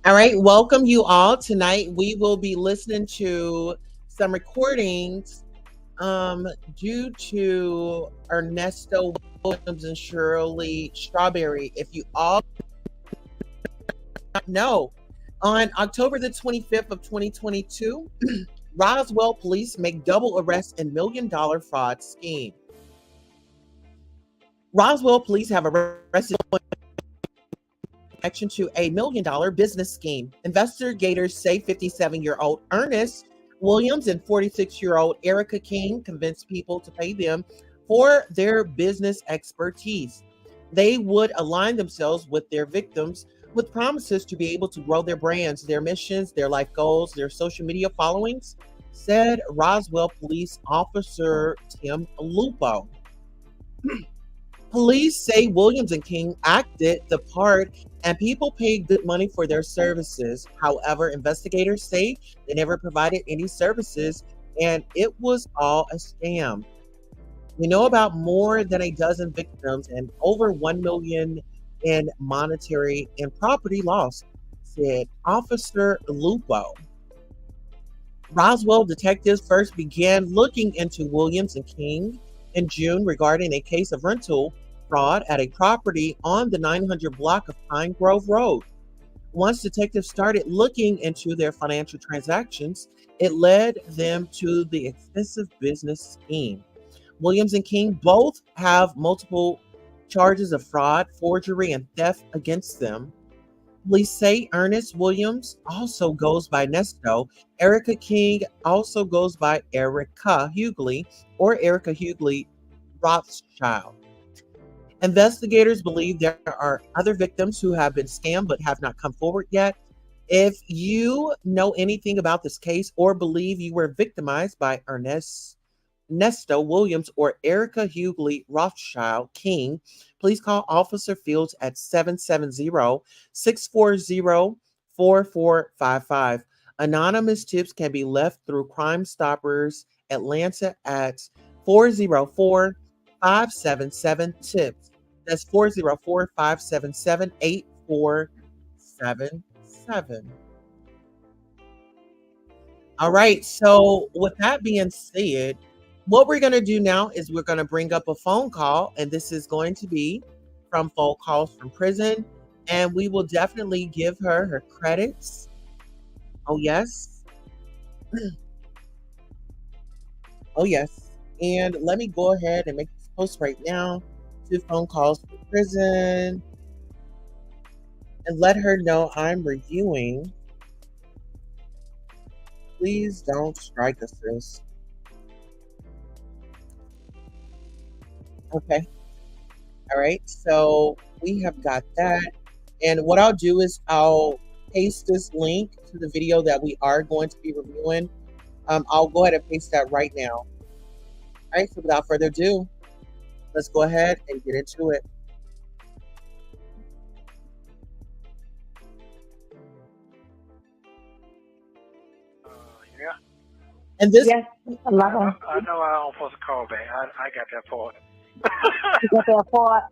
All right, welcome you all. Tonight we will be listening to some recordings um, due to Ernesto Williams and Shirley Strawberry. If you all don't know, on October the 25th of 2022, Roswell police make double arrest in $1 million fraud scheme. Roswell police have arrested connection to a $1 million business scheme. Investigators say 57-year-old Ernest Williams and 46-year-old Erica King convinced people to pay them for their business expertise. They would align themselves with their victims with promises to be able to grow their brands, their missions, their life goals, their social media followings, said Roswell Police Officer Tim Lupo. Police say Williams and King acted the part and people paid good money for their services. However, investigators say they never provided any services and it was all a scam. We know about more than a dozen victims and over 1 million in monetary and property loss, said Officer Lupo. Roswell detectives first began looking into Williams and King in June regarding a case of rental fraud at a property on the 900 block of Pine Grove Road. Once detectives started looking into their financial transactions, it led them to the extensive business scheme. Williams and King both have multiple charges of fraud, forgery, and theft against them. Police say Ernest Williams also goes by Nesto. Erica King also goes by Erica Hughley or Erica Hughley Rothschild. Investigators believe there are other victims who have been scammed but have not come forward yet. If you know anything about this case or believe you were victimized by Nesto Williams or Erica Hughley Rothschild King, please call Officer Fields at 770-640-4455. Anonymous tips can be left through Crime Stoppers Atlanta at 404-577-TIPS. That's 404-577-8477. All right. So, with that being said, what we're going to do now is we're going to bring up a phone call, and this is going to be from phone calls from prison. And we will definitely give her her credits. Oh, yes. Oh, yes. And let me go ahead and make this post right now to phone calls from prison and let her know I'm reviewing. Please don't strike us, sis. Okay. All right. So we have got that. And what I'll do is I'll paste this link to the video that we are going to be reviewing. I'll go ahead and paste that right now. All right. So without further ado, let's go ahead and get into it. Yeah. And this, Yes, a lot of I know I don't supposed to call back. I got that part. you got that part.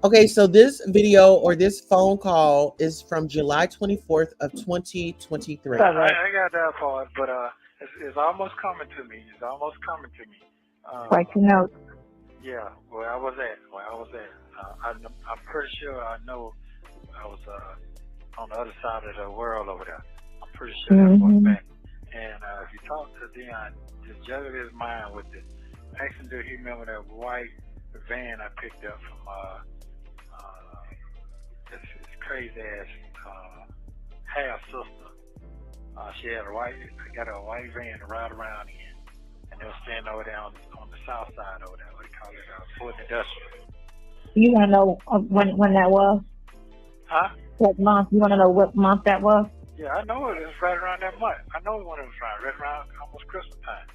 okay. So this video or this phone call is from July 24th of 2023. Correct. I got that part, but it's almost coming to me. It's almost coming to me. Write your notes. Yeah, where I was at. I'm pretty sure I know I was on the other side of the world over there. I'm pretty sure that for a fact. And if you talk to Dion, just juggle his mind with it. Ask him, do he remember that white van I picked up from this crazy ass half sister? She had I got a white van to ride around in, and they were standing over there on the south side over there. What do you call it? Fort Industrial. You want to know when that was? Huh? What month? You want to know what month that was? Yeah, I know it was right around that month. I know when it was right around almost Christmas time.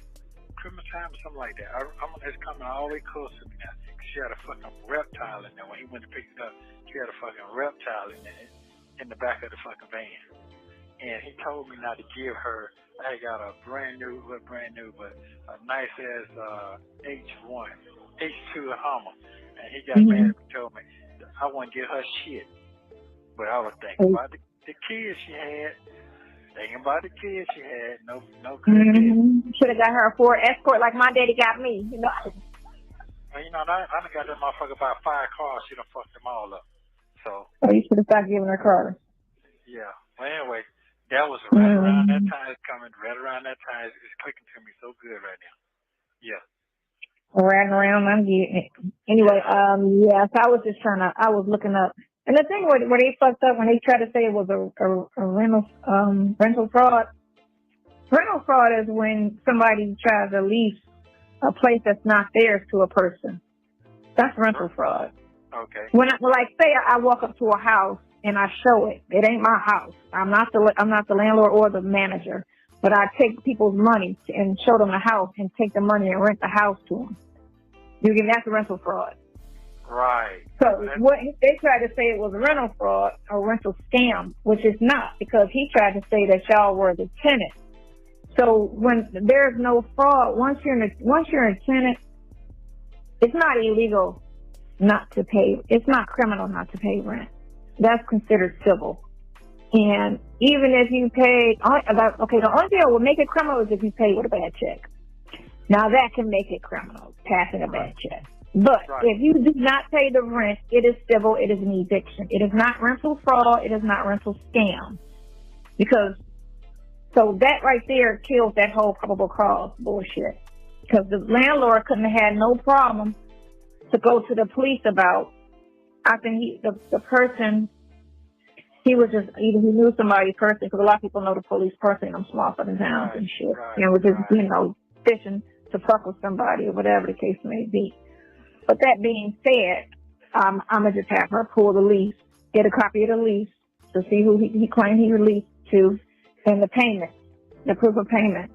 Christmas time or something like that. It's coming all the way close to me now. She had a fucking reptile in there. When he went to pick it up, she had a fucking reptile in the back of the fucking van. And he told me not to give her. I got a but a nice ass H1, H2 Hummer. And he got mad and told me I wouldn't give her shit. But I was thinking about the kids she had. Thinking about the kids she had. No good kids. Should have got her a Ford Escort like my daddy got me. You know. Well, you know, I done got that motherfucker about 5 cars. She done fucked them all up. So. Oh, you should have stopped giving her cars. Yeah. Well, anyway, that was right around that time. It's coming right around that time. It's clicking to me so good right now. Yeah. Riding around, I'm getting it. Anyway, yeah, so I was looking up. And the thing where they fucked up when they tried to say it was a rental fraud. Rental fraud is when somebody tries to lease a place that's not theirs to a person. That's rental fraud. Okay. Say I walk up to a house and I show it. It ain't my house. I'm not the landlord or the manager, but I take people's money and show them the house and take the money and rent the house to them. That's a rental fraud. Right. So what they tried to say it was a rental fraud or rental scam, which is not, because he tried to say that y'all were the tenant. So when there's no fraud, once you're a tenant, it's not illegal not to pay. It's not criminal not to pay rent. That's considered civil. And even if you pay, the only thing that would make it criminal is if you pay with a bad check. Now that can make it criminal, passing a bad check. But if you do not pay the rent, it is civil. It is an eviction. It is not rental fraud. It is not rental scam. So that right there kills that whole probable cause bullshit. Because the landlord couldn't have had no problem to go to the police about. I think the person, he was just, either he knew somebody personally, because a lot of people know the police personally in them small fucking towns and shit. Was just, fishing to fuck with somebody or whatever the case may be. But that being said, I'm going to just have her pull the lease, get a copy of the lease to see who he claimed he released to, and the payment, the proof of payment,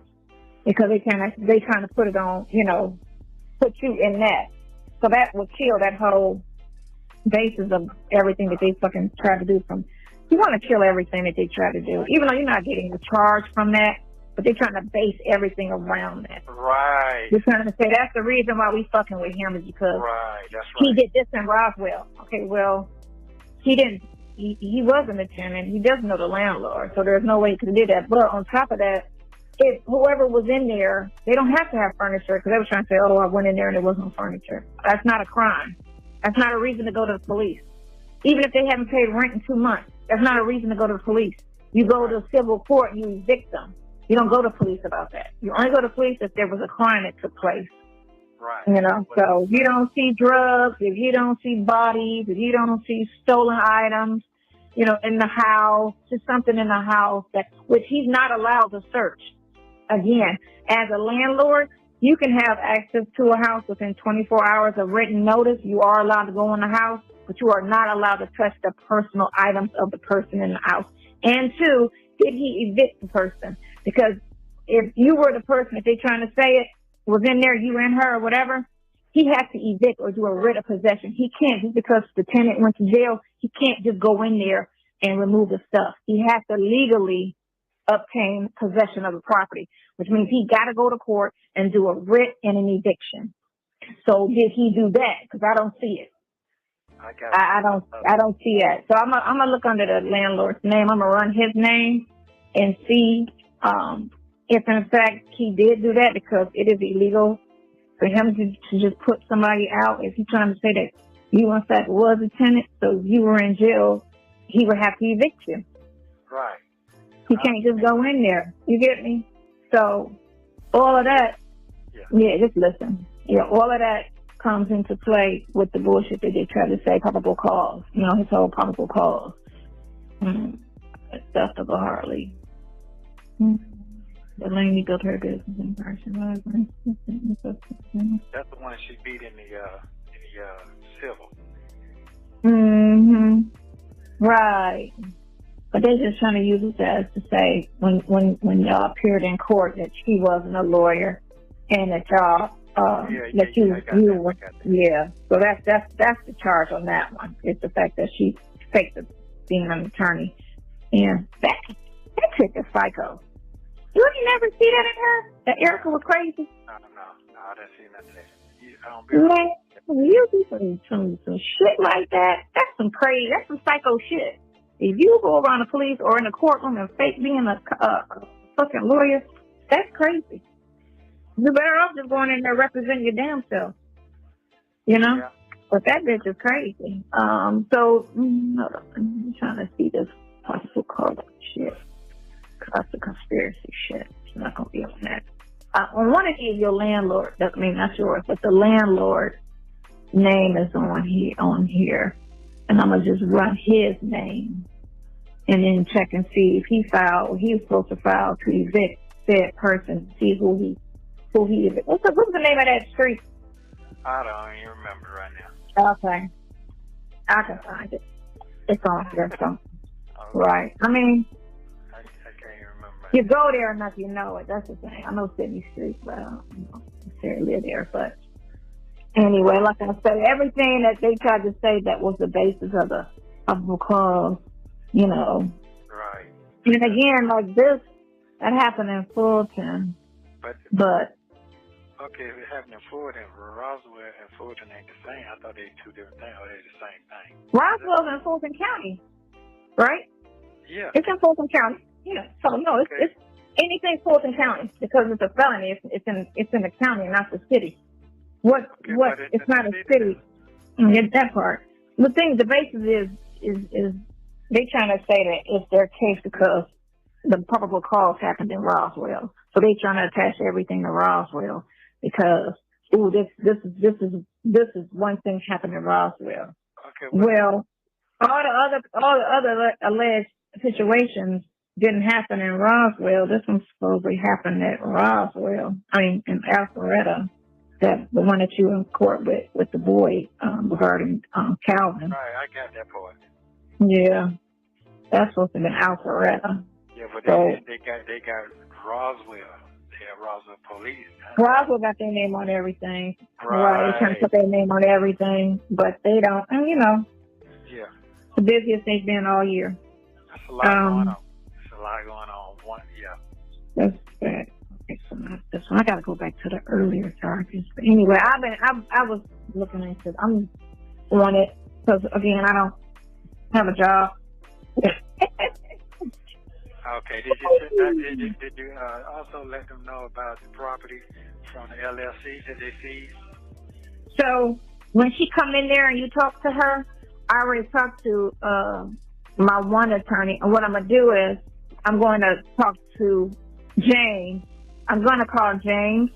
because they kind of put it on, put you in that. So that would kill that whole basis of everything that they fucking try to do you want to kill everything that they try to do, even though you're not getting the charge from that, but they're trying to base everything around that. Right. They're trying to say that's the reason why we fucking with him is because he did this in Roswell. Okay, well, he didn't. He wasn't a tenant. He doesn't know the landlord, so there's no way he could have did that. But on top of that, if whoever was in there, they don't have to have furniture, because they were trying to say, oh, I went in there and there was no furniture. That's not a crime. That's not a reason to go to the police. Even if they haven't paid rent in 2 months, that's not a reason to go to the police. You go to civil court and you evict them. You don't go to police about that. You only go to police if there was a crime that took place. Right. So if you don't see drugs, if you don't see bodies, if you don't see stolen items, in the house, just something in the house which he's not allowed to search. Again, as a landlord, you can have access to a house within 24 hours of written notice. You are allowed to go in the house, but you are not allowed to touch the personal items of the person in the house. And 2, did he evict the person? Because if you were the person, if they're trying to say it, was in there, you and her or whatever, he has to evict or do a writ of possession. He can't, just because the tenant went to jail, he can't just go in there and remove the stuff. He has to legally obtain possession of the property, which means he got to go to court and do a writ and an eviction. So did he do that? Because I don't see it. I don't see it. So I'm gonna look under the landlord's name. I'm gonna run his name and see if in fact he did do that, because it is illegal for him to just put somebody out. If he's trying to say that you in fact was a tenant, so you were in jail, he would have to evict you. Right. He can't just go in there. You get me? So all of that, just listen. Yeah, all of that comes into play with the bullshit that they try to say, probable cause. His whole probable cause. Stuff to go Harley. The lady built her business in person. That's the one she beat in the civil. Right. But they're just trying to use it as to say when y'all appeared in court that she wasn't a lawyer and that y'all So that's the charge on that one. It's the fact that she faked being an attorney. And that chick is psycho. You didn't never see that in her? That Erica was crazy? No, I didn't see nothing. Man, you do some shit like that. That's some crazy. That's some psycho shit. If you go around the police or in the courtroom and fake being a fucking lawyer, that's crazy. You're better off just going in there representing your damn self. You know? Yeah. But that bitch is crazy. I'm trying to see this possible call shit. That's the conspiracy shit. It's not going to be on that. I want to give your landlord, not yours, but the landlord name is on here. And I'm going to just run his name and then check and see if he was supposed to file to evict said person, see who he is. What's the name of that street? I don't even remember right now. Okay. I can find it. It's on here, so. Okay. Right. I mean, I can't even remember. you go there enough, you know it. That's the thing. I know Sydney Street, but I don't necessarily live there. But anyway, like I said, everything that they tried to say that was the basis of the cause, you know. Right. And again, like this, that happened in Fulton. But okay, if it happened in Fulton, Roswell and Fulton ain't the same. I thought they were two different things, or they the same thing. Roswell's in Fulton County, right? Yeah. It's in Fulton County. Yeah. So no, it's anything Fulton County because it's a felony. It's in the county, not the city. It's not a city. Get that part. The basis is they trying to say that it's their case because the probable cause happened in Roswell. So they trying to attach everything to Roswell because this is one thing happened in Roswell. Okay. Well, all the other alleged situations didn't happen in Roswell. This one supposedly happened at Roswell. In Alpharetta. That the one that you were in court with the boy regarding Calvin. Right, I got that part. Yeah, that's supposed to have been Alpharetta. Yeah, but they got Roswell. They have Roswell police. Roswell got their name on everything. Right. They're trying to put their name on everything, but they don't. And Yeah. The busiest they've been all year. That's a lot going on. There's a lot going on. That's bad. Okay, so not this one. I got to go back to the earlier charges. But anyway, I was looking into. I'm on it because again, I don't have a job. Okay. Did you also let them know about the property from the LLC that they seized? So when she come in there and you talk to her, I already talked to my one attorney, and what I'm gonna do is I'm going to talk to James. I'm going to call James,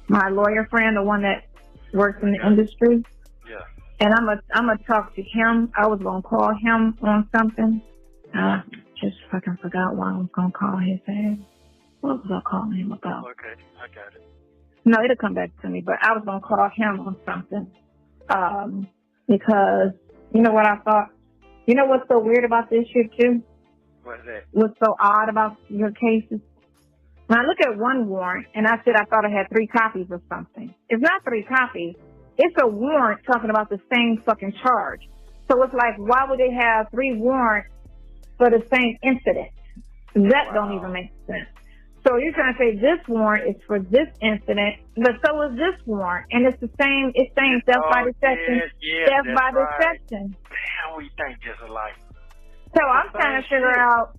my lawyer friend, the one that works in the industry. Yeah. And I'm gonna talk to him. I was gonna call him on something. Just fucking forgot why I was gonna call his ass. What was I calling him about? Okay, I got it. No, it'll come back to me. But I was gonna call him on something. Because you know what I thought. You know what's so weird about this shit too? What's that? What's so odd about your cases? When I look at one warrant and I said I thought I had 3 copies of something. It's not 3 copies. It's a warrant talking about the same fucking charge. So it's like, why would they have 3 warrants for the same incident? That don't even make sense. So you're trying to say this warrant is for this incident, but so is this warrant. And it's the same, it's saying theft by deception, theft by deception. Damn, we think just alike. So I'm trying to figure out,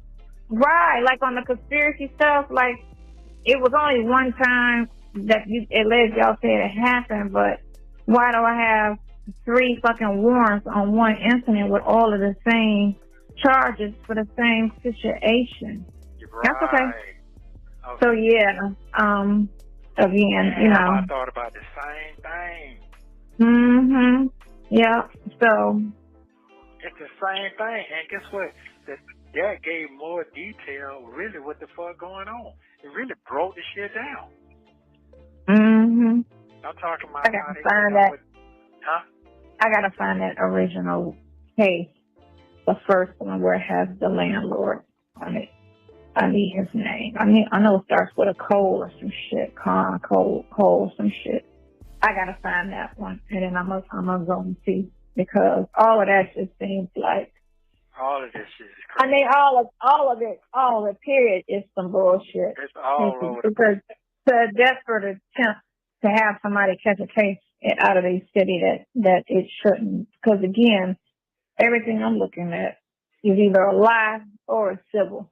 like on the conspiracy stuff, like it was only one time that y'all said it happened, but why do I have 3 fucking warrants on one incident with all of the same charges for the same situation? Right. That's okay. So yeah, again, I thought about the same thing. Yeah. So it's the same thing, and guess what? That gave more detail. Really, what the fuck going on? It really broke the shit down. I'm talking about. I gotta find that. I gotta find that original case, the first one where it has the landlord on it. I need his name. I know it starts with a Cole or some shit. Cole, some shit. I gotta find that one, and then I'm gonna go and see, because all of that just seems like all of this shit is crazy. all of it, period, is some bullshit. It's all over the because it's a desperate attempt to have somebody catch a case out of a city that it shouldn't. Because again, everything I'm looking at is either a lie or a civil.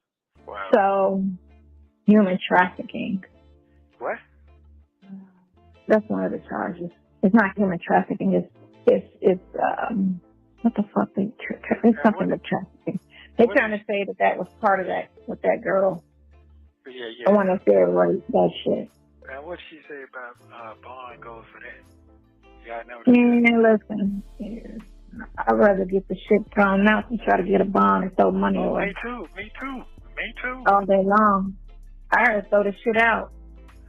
Wow. So, human trafficking. What? That's one of the charges. It's not human trafficking. It's what the fuck? It's something with trafficking. They're trying to say that was part of that with that girl. Yeah. I want to say right that shit. And what she say about bond goes for that? Y'all know Listen, I'd rather get the shit thrown out than try to get a bond and throw money away. Me too. All day long. I heard throw the shit out.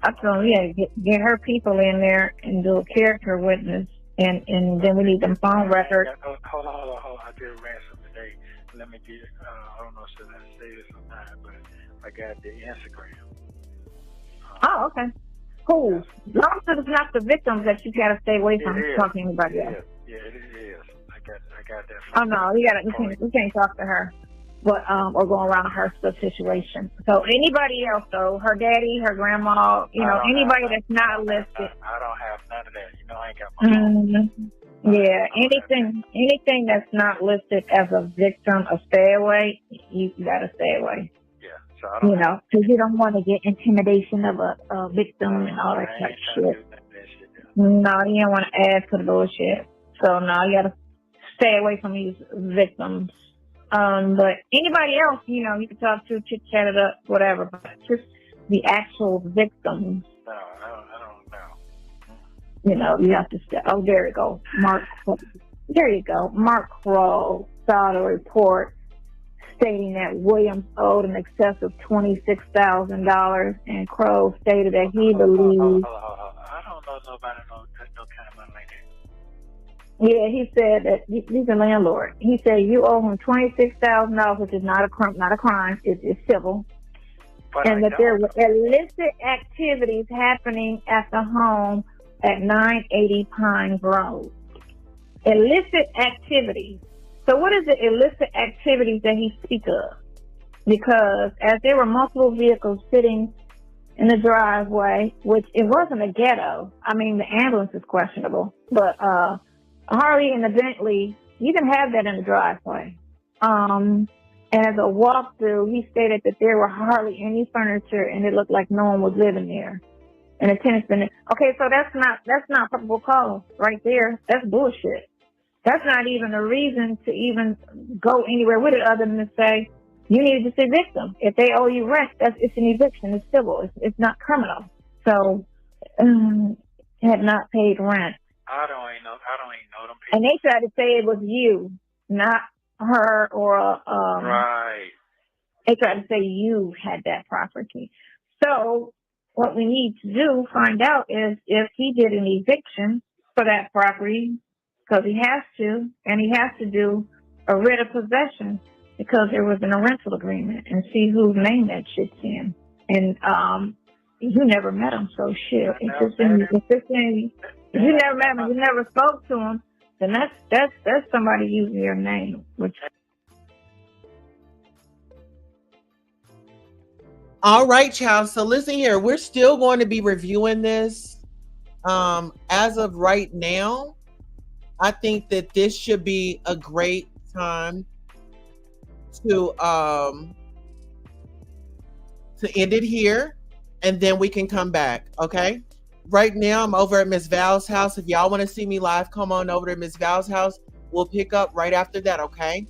I told him, get her people in there and do a character witness, and then we need them phone records. Hold on. I did a ransom today. Let me get, I don't know if I say this or not, but I got the Instagram. Oh, okay. Cool. As long as it's not the victims that you gotta stay away from talking to anybody else. Yeah, it is. I got that. Oh no, you can't talk to her, but or go around her situation. So anybody else though, her daddy, her grandma, anybody that's not listed. I don't have none of that. I ain't got my phone. Yeah, anything that's not listed as a victim of stay away, you gotta stay away. Yeah, so I don't because you don't want to get intimidation of a victim and all that type of shit. No, you don't want to add to the bullshit. So no, you gotta stay away from these victims. But anybody else, you can talk to, chit chat it up, whatever. But just the actual victims. No, I don't know. You have to stay. Oh, there you go. There you go. Mark Crow filed a report stating that Williams owed in excess of $26,000, and Crow stated that he believed. I don't know nobody no kind of money like that. Yeah, he said that he's a landlord. He said you owe him $26,000, which is not a crime. It's civil. But and that there were illicit activities happening at the home at 980 Pine Grove. Illicit activities. So what is the illicit activities that he speaks of? Because as there were multiple vehicles sitting in the driveway, which it wasn't a ghetto. I mean, the ambulance is questionable, but a Harley and a Bentley, you can have that in the driveway. And as a walkthrough, he stated that there were hardly any furniture and it looked like no one was living there. And the tenant's been, okay, so that's not probable cause right there. That's bullshit. That's not even a reason to even go anywhere with it other than to say, you need to evict them. If they owe you rent, it's an eviction. It's civil. It's not criminal. So, had not paid rent. I don't even know them people. And they tried to say it was you, not her or right. They tried to say you had that property. So what we need to find out is if he did an eviction for that property, because he has to, and he has to do a writ of possession because there was a rental agreement, and see whose name that shit's in. And you never met him, so shit. If you never met him, you never spoke to him, then that's somebody using your name. Which. All right, child. So listen here, we're still going to be reviewing this. As of right now, I think that this should be a great time to end it here, and then we can come back. Okay. Right now, I'm over at Miss Val's house. If y'all want to see me live, come on over to Miss Val's house. We'll pick up right after that. Okay.